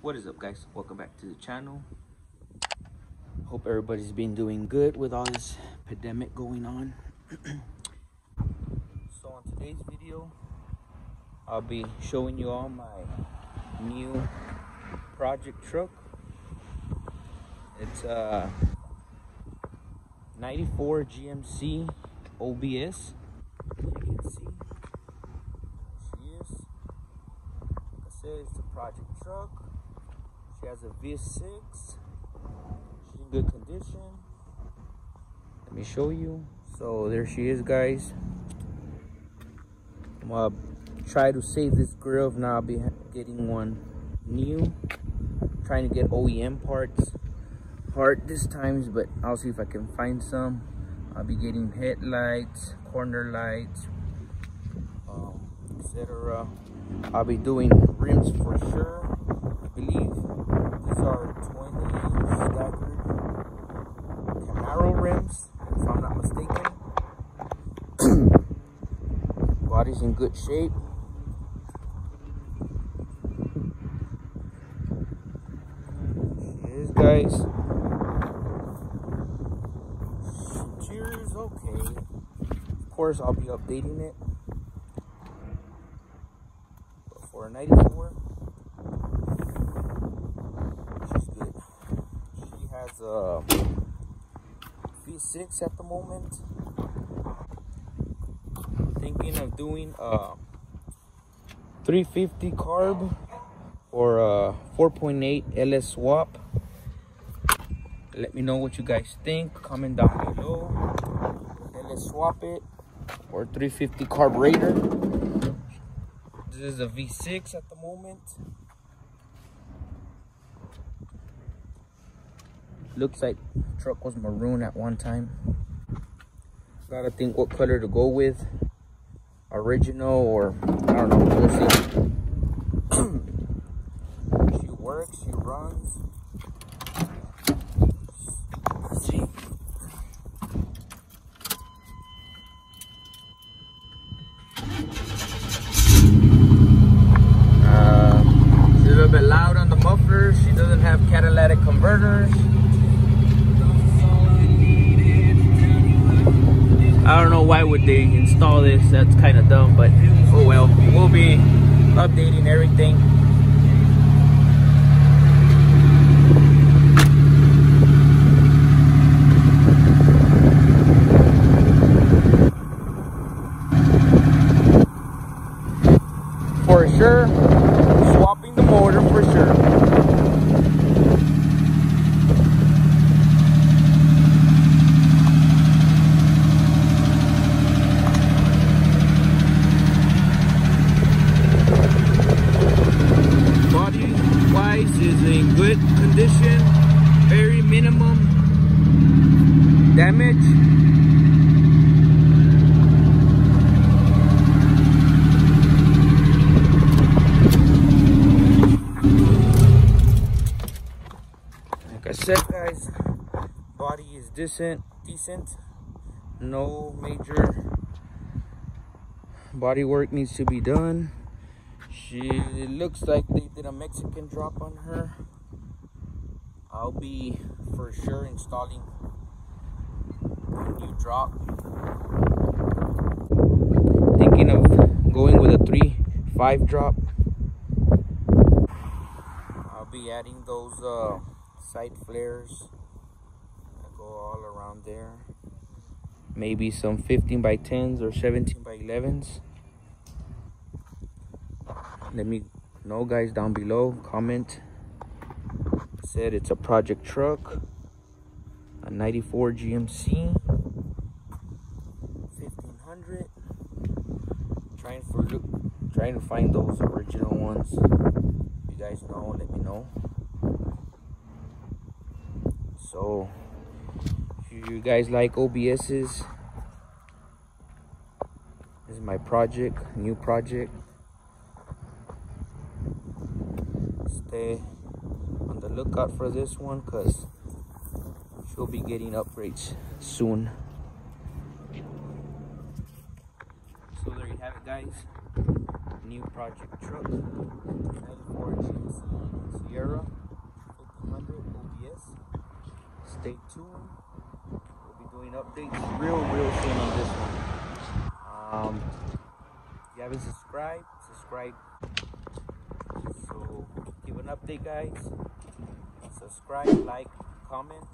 What is up, guys? Welcome back to the channel. Hope everybody's been doing good with all this pandemic going on. So on today's video, I'll be showing you all my new project truck. It's a 94 GMC OBS. As you can see, she is. Like I said, it's a project truck. She has a V6. She's in good condition. Let me show you. So there she is, guys. I'm gonna try to save this grill. If not, I'll be getting one new. Trying to get OEM parts hard this time, but I'll see if I can find some. I'll be getting headlights, corner lights, etc. I'll be doing rims for sure. I believe these are 20 staggered Camaro rims, if I'm not mistaken. Body's in good shape. Here it is, guys. Interior's okay. Of course, I'll be updating it. But for a 94, she's good. She has a V6 at the moment. Thinking of doing a 350 carb or a 4.8 LS swap. Let me know what you guys think. Comment down below. LS swap it or 350 carburetor. This is a V6 at the moment. Looks like the truck was maroon at one time. Gotta think what color to go with. Original or I don't know. We'll see. She works. She runs. Let's see. She's a little bit loud on the muffler. She doesn't have catalytic converters. I don't know why would they install this. That's kind of dumb, but oh well. We'll be updating everything. For sure, swapping the motor for sure. Is in good condition, very minimum damage. Like I said, guys, body is decent. No major body work needs to be done. It looks like they did a Mexican drop on her. I'll be for sure installing a new drop. Thinking of going with a 3.5 drop. I'll be adding those side flares that go all around there. Maybe some 15x10s or 17x11s. Let me know, guys, down below. Comment. Said it's a project truck, a 94 GMC 1500. Trying to find those original ones. You guys know, let me know. So if you guys like OBS's, this is my project, new project. Stay on the lookout for this one because she'll be getting upgrades soon. So there you have it, guys. New project truck, 94 GMC Sierra. stay tuned. We'll be doing updates real soon on this one. If you haven't subscribed, subscribe. So give an update, guys. Subscribe, like, comment.